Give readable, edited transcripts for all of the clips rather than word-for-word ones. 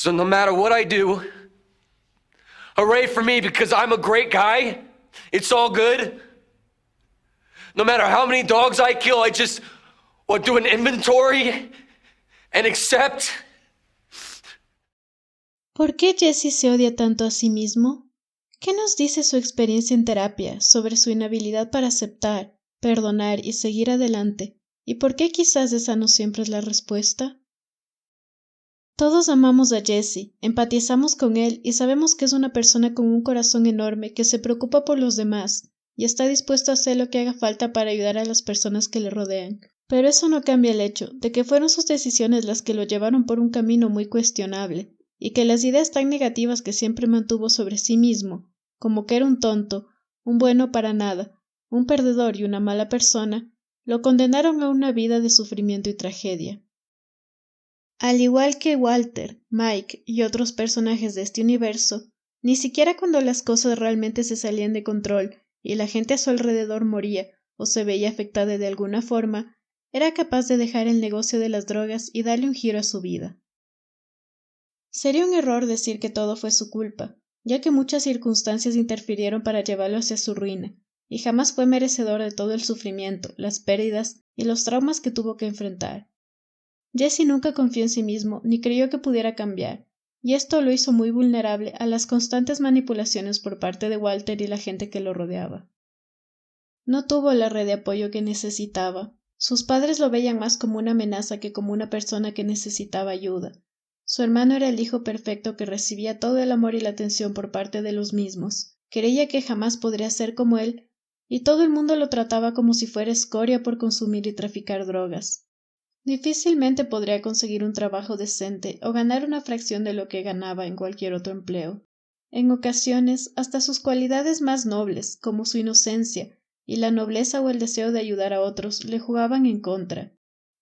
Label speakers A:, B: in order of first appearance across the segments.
A: So no matter what I do, hooray for me because I'm a great guy. It's all good. No matter how many dogs I kill, I just do an inventory and accept.
B: ¿Por qué Jesse se odia tanto a sí mismo? ¿Qué nos dice su experiencia en terapia sobre su inhabilidad para aceptar, perdonar y seguir adelante? ¿Y por qué quizás esa no siempre es la respuesta? Todos amamos a Jesse, empatizamos con él y sabemos que es una persona con un corazón enorme que se preocupa por los demás y está dispuesto a hacer lo que haga falta para ayudar a las personas que le rodean. Pero eso no cambia el hecho de que fueron sus decisiones las que lo llevaron por un camino muy cuestionable, y que las ideas tan negativas que siempre mantuvo sobre sí mismo, como que era un tonto, un bueno para nada, un perdedor y una mala persona, lo condenaron a una vida de sufrimiento y tragedia. Al igual que Walter, Mike y otros personajes de este universo, ni siquiera cuando las cosas realmente se salían de control y la gente a su alrededor moría o se veía afectada de alguna forma, era capaz de dejar el negocio de las drogas y darle un giro a su vida. Sería un error decir que todo fue su culpa, ya que muchas circunstancias interfirieron para llevarlo hacia su ruina, y jamás fue merecedor de todo el sufrimiento, las pérdidas y los traumas que tuvo que enfrentar. Jesse nunca confió en sí mismo ni creyó que pudiera cambiar, y esto lo hizo muy vulnerable a las constantes manipulaciones por parte de Walter y la gente que lo rodeaba. No tuvo la red de apoyo que necesitaba. Sus padres lo veían más como una amenaza que como una persona que necesitaba ayuda. Su hermano era el hijo perfecto que recibía todo el amor y la atención por parte de los mismos. Creía que jamás podría ser como él, y todo el mundo lo trataba como si fuera escoria por consumir y traficar drogas. Difícilmente podría conseguir un trabajo decente o ganar una fracción de lo que ganaba en cualquier otro empleo. En ocasiones, hasta sus cualidades más nobles, como su inocencia y la nobleza o el deseo de ayudar a otros, le jugaban en contra.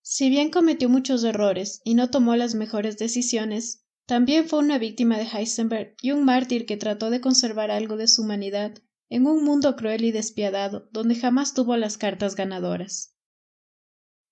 B: Si bien cometió muchos errores y no tomó las mejores decisiones, también fue una víctima de Heisenberg y un mártir que trató de conservar algo de su humanidad en un mundo cruel y despiadado, donde jamás tuvo las cartas ganadoras.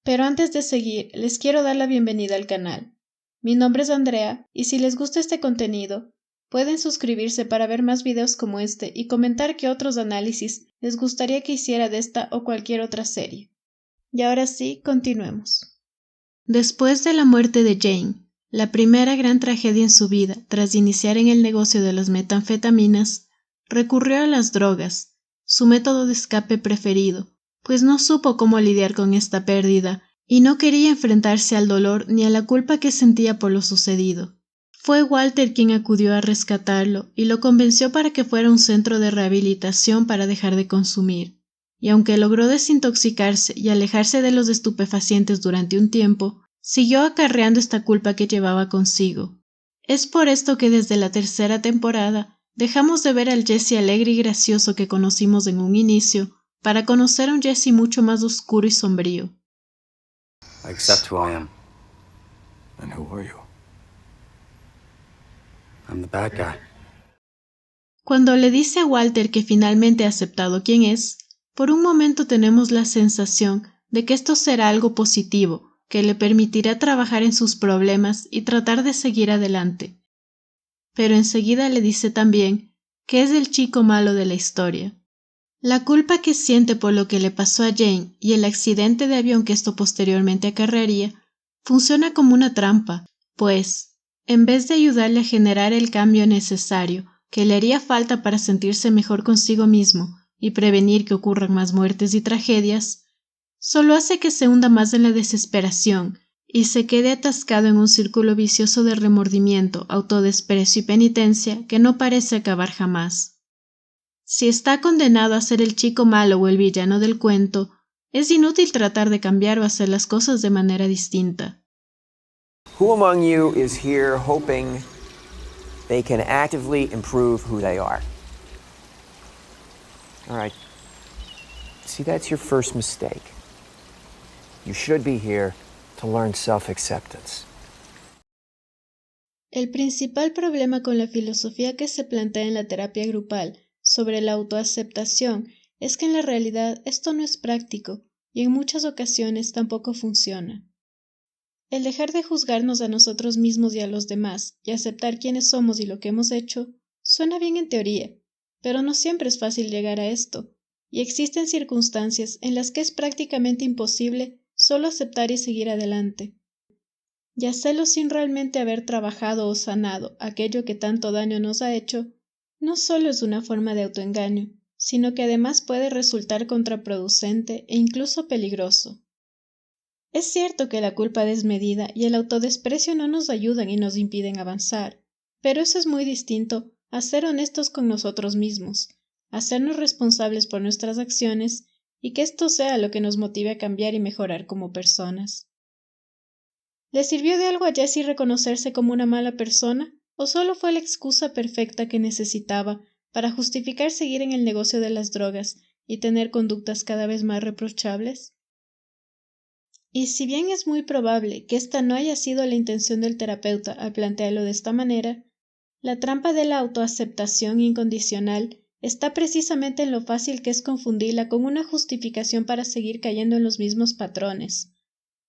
B: Pero antes de seguir, les quiero dar la bienvenida al canal. Mi nombre es Andrea, y si les gusta este contenido, pueden suscribirse para ver más videos como este y comentar qué otros análisis les gustaría que hiciera de esta o cualquier otra serie. Y ahora sí, continuemos. Después de la muerte de Jane, la primera gran tragedia en su vida, tras iniciar en el negocio de las metanfetaminas, recurrió a las drogas, su método de escape preferido, pues no supo cómo lidiar con esta pérdida y no quería enfrentarse al dolor ni a la culpa que sentía por lo sucedido. Fue Walter quien acudió a rescatarlo y lo convenció para que fuera a un centro de rehabilitación para dejar de consumir. Y aunque logró desintoxicarse y alejarse de los estupefacientes durante un tiempo, siguió acarreando esta culpa que llevaba consigo. Es por esto que desde la tercera temporada dejamos de ver al Jesse alegre y gracioso que conocimos en un inicio para conocer a un Jesse mucho más oscuro y sombrío.
A: I accept who I am.
C: And who are you?
A: I'm the bad guy.
B: Cuando le dice a Walter que finalmente ha aceptado quién es, por un momento tenemos la sensación de que esto será algo positivo, que le permitirá trabajar en sus problemas y tratar de seguir adelante. Pero enseguida le dice también que es el chico malo de la historia. La culpa que siente por lo que le pasó a Jane y el accidente de avión que esto posteriormente acarrearía funciona como una trampa, pues, en vez de ayudarle a generar el cambio necesario que le haría falta para sentirse mejor consigo mismo y prevenir que ocurran más muertes y tragedias, solo hace que se hunda más en la desesperación y se quede atascado en un círculo vicioso de remordimiento, autodesprecio y penitencia que no parece acabar jamás. Si está condenado a ser el chico malo o el villano del cuento, es inútil tratar de cambiar o hacer las cosas de manera distinta.
D: Who among you is here hoping they can actively improve who they are? All right. See, that's your first mistake. You should be here to learn self-acceptance.
B: El principal problema con la filosofía que se plantea en la terapia grupal sobre la autoaceptación es que en la realidad esto no es práctico y en muchas ocasiones tampoco funciona. El dejar de juzgarnos a nosotros mismos y a los demás, y aceptar quiénes somos y lo que hemos hecho, suena bien en teoría, pero no siempre es fácil llegar a esto, y existen circunstancias en las que es prácticamente imposible solo aceptar y seguir adelante. Y hacerlo sin realmente haber trabajado o sanado aquello que tanto daño nos ha hecho, no solo es una forma de autoengaño, sino que además puede resultar contraproducente e incluso peligroso. Es cierto que la culpa desmedida y el autodesprecio no nos ayudan y nos impiden avanzar, pero eso es muy distinto a ser honestos con nosotros mismos, hacernos responsables por nuestras acciones y que esto sea lo que nos motive a cambiar y mejorar como personas. ¿Le sirvió de algo a Jessie reconocerse como una mala persona o solo fue la excusa perfecta que necesitaba para justificar seguir en el negocio de las drogas y tener conductas cada vez más reprochables? Y si bien es muy probable que esta no haya sido la intención del terapeuta al plantearlo de esta manera, la trampa de la autoaceptación incondicional está precisamente en lo fácil que es confundirla con una justificación para seguir cayendo en los mismos patrones.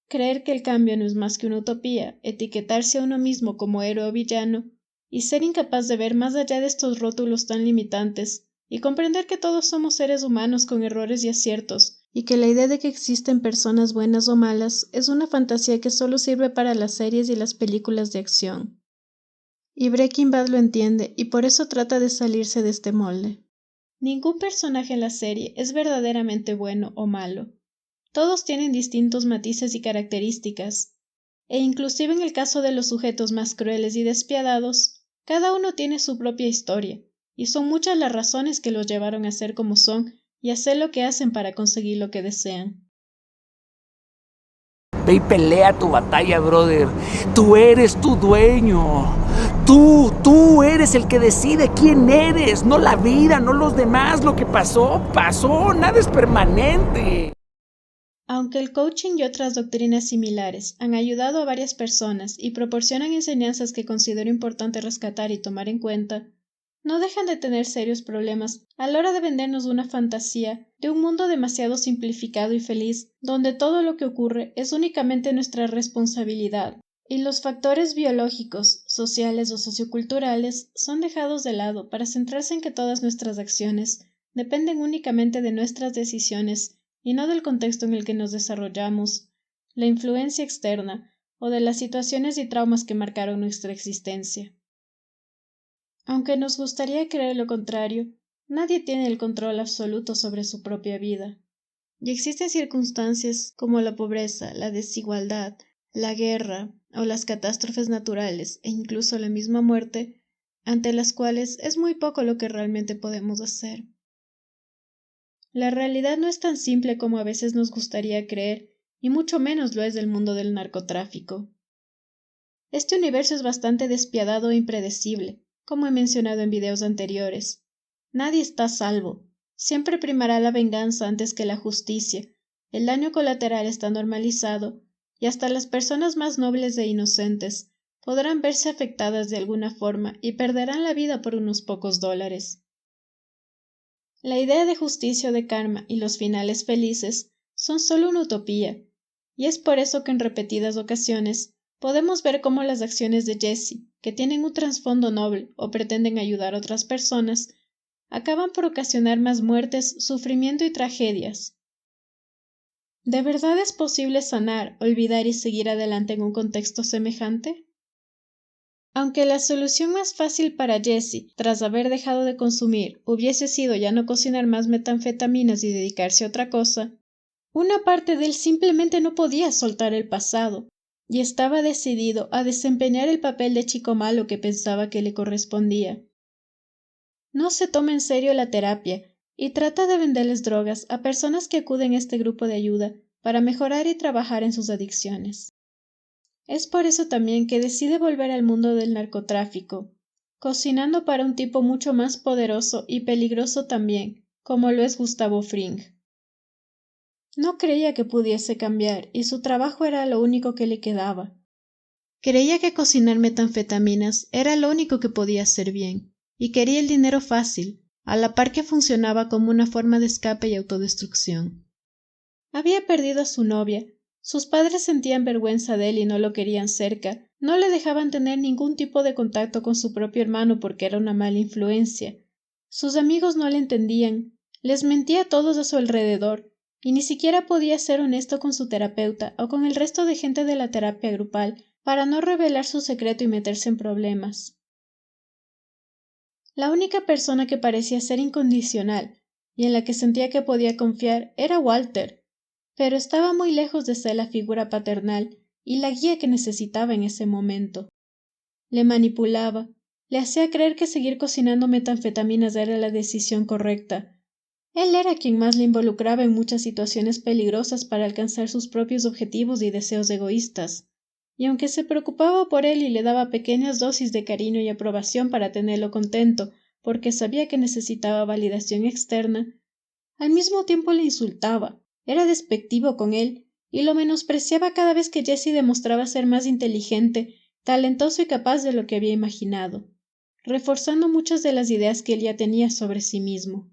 B: Creer que el cambio no es más que una utopía, etiquetarse a uno mismo como héroe o villano, y ser incapaz de ver más allá de estos rótulos tan limitantes, y comprender que todos somos seres humanos con errores y aciertos, y que la idea de que existen personas buenas o malas es una fantasía que solo sirve para las series y las películas de acción. Y Breaking Bad lo entiende, y por eso trata de salirse de este molde. Ningún personaje en la serie es verdaderamente bueno o malo. Todos tienen distintos matices y características, e inclusive en el caso de los sujetos más crueles y despiadados, cada uno tiene su propia historia, y son muchas las razones que los llevaron a ser como son y hacer lo que hacen para conseguir lo que desean.
E: Ve y pelea tu batalla, brother. Tú eres tu dueño. Tú eres el que decide quién eres, no la vida, no los demás. Lo que pasó, pasó, nada es permanente.
B: Aunque el coaching y otras doctrinas similares han ayudado a varias personas y proporcionan enseñanzas que considero importante rescatar y tomar en cuenta, no dejan de tener serios problemas a la hora de vendernos una fantasía de un mundo demasiado simplificado y feliz, donde todo lo que ocurre es únicamente nuestra responsabilidad, y los factores biológicos, sociales o socioculturales son dejados de lado para centrarse en que todas nuestras acciones dependen únicamente de nuestras decisiones y no del contexto en el que nos desarrollamos, la influencia externa o de las situaciones y traumas que marcaron nuestra existencia. Aunque nos gustaría creer lo contrario, nadie tiene el control absoluto sobre su propia vida. Y existen circunstancias como la pobreza, la desigualdad, la guerra o las catástrofes naturales e incluso la misma muerte, ante las cuales es muy poco lo que realmente podemos hacer. La realidad no es tan simple como a veces nos gustaría creer, y mucho menos lo es del mundo del narcotráfico. Este universo es bastante despiadado e impredecible, como he mencionado en videos anteriores. Nadie está a salvo. Siempre primará la venganza antes que la justicia. El daño colateral está normalizado, y hasta las personas más nobles e inocentes podrán verse afectadas de alguna forma y perderán la vida por unos pocos dólares. La idea de justicia o de karma y los finales felices son solo una utopía, y es por eso que en repetidas ocasiones podemos ver cómo las acciones de Jessie, que tienen un trasfondo noble o pretenden ayudar a otras personas, acaban por ocasionar más muertes, sufrimiento y tragedias. ¿De verdad es posible sanar, olvidar y seguir adelante en un contexto semejante? Aunque la solución más fácil para Jessie, tras haber dejado de consumir, hubiese sido ya no cocinar más metanfetaminas y dedicarse a otra cosa, una parte de él simplemente no podía soltar el pasado, y estaba decidido a desempeñar el papel de chico malo que pensaba que le correspondía. No se toma en serio la terapia y trata de venderles drogas a personas que acuden a este grupo de ayuda para mejorar y trabajar en sus adicciones. Es por eso también que decide volver al mundo del narcotráfico, cocinando para un tipo mucho más poderoso y peligroso también, como lo es Gustavo Fring. No creía que pudiese cambiar y su trabajo era lo único que le quedaba. Creía que cocinar metanfetaminas era lo único que podía hacer bien, y quería el dinero fácil, a la par que funcionaba como una forma de escape y autodestrucción. Había perdido a su novia, Sus padres sentían vergüenza de él y no lo querían cerca, no le dejaban tener ningún tipo de contacto con su propio hermano porque era una mala influencia. Sus amigos no le entendían, les mentía a todos a su alrededor, y ni siquiera podía ser honesto con su terapeuta o con el resto de gente de la terapia grupal para no revelar su secreto y meterse en problemas. La única persona que parecía ser incondicional y en la que sentía que podía confiar era Walter, pero estaba muy lejos de ser la figura paternal y la guía que necesitaba en ese momento. Le manipulaba, le hacía creer que seguir cocinando metanfetaminas era la decisión correcta. Él era quien más le involucraba en muchas situaciones peligrosas para alcanzar sus propios objetivos y deseos egoístas. Y aunque se preocupaba por él y le daba pequeñas dosis de cariño y aprobación para tenerlo contento, porque sabía que necesitaba validación externa, al mismo tiempo le insultaba, era despectivo con él y lo menospreciaba cada vez que Jesse demostraba ser más inteligente, talentoso y capaz de lo que había imaginado, reforzando muchas de las ideas que él ya tenía sobre sí mismo.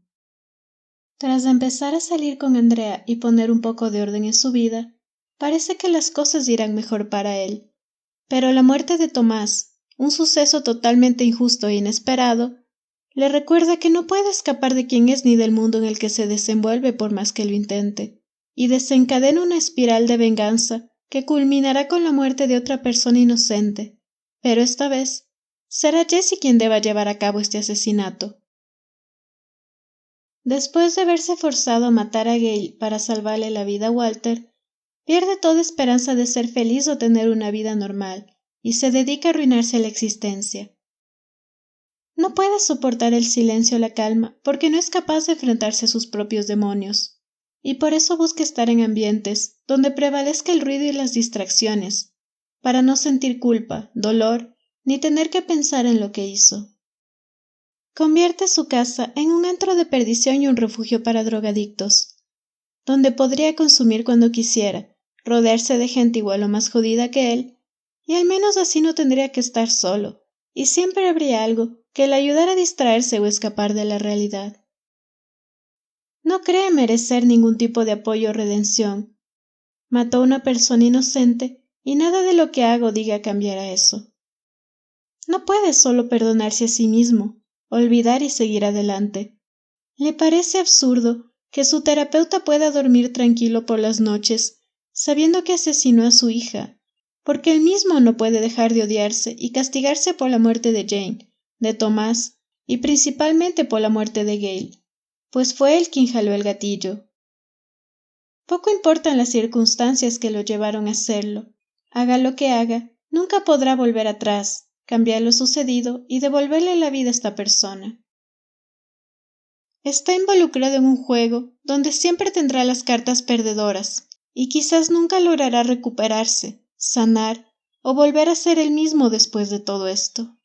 B: Tras empezar a salir con Andrea y poner un poco de orden en su vida, parece que las cosas irán mejor para él. Pero la muerte de Tomás, un suceso totalmente injusto e inesperado, le recuerda que no puede escapar de quién es ni del mundo en el que se desenvuelve por más que lo intente, y desencadena una espiral de venganza que culminará con la muerte de otra persona inocente. Pero esta vez será Jesse quien deba llevar a cabo este asesinato. Después de verse forzado a matar a Gale para salvarle la vida a Walter, pierde toda esperanza de ser feliz o tener una vida normal, y se dedica a arruinarse la existencia. No puede soportar el silencio o la calma porque no es capaz de enfrentarse a sus propios demonios, y por eso busca estar en ambientes donde prevalezca el ruido y las distracciones, para no sentir culpa, dolor, ni tener que pensar en lo que hizo. Convierte su casa en un antro de perdición y un refugio para drogadictos, donde podría consumir cuando quisiera, rodearse de gente igual o más jodida que él, y al menos así no tendría que estar solo, y siempre habría algo que le ayudara a distraerse o escapar de la realidad. No cree merecer ningún tipo de apoyo o redención. Mató a una persona inocente y nada de lo que haga o diga cambiará eso. No puede solo perdonarse a sí mismo, olvidar y seguir adelante. Le parece absurdo que su terapeuta pueda dormir tranquilo por las noches, sabiendo que asesinó a su hija, porque él mismo no puede dejar de odiarse y castigarse por la muerte de Jane, de Tomás y principalmente por la muerte de Gale, pues fue él quien jaló el gatillo. Poco importan las circunstancias que lo llevaron a hacerlo. Haga lo que haga, nunca podrá volver atrás, cambiar lo sucedido y devolverle la vida a esta persona. Está involucrado en un juego donde siempre tendrá las cartas perdedoras y quizás nunca logrará recuperarse, sanar o volver a ser el mismo después de todo esto.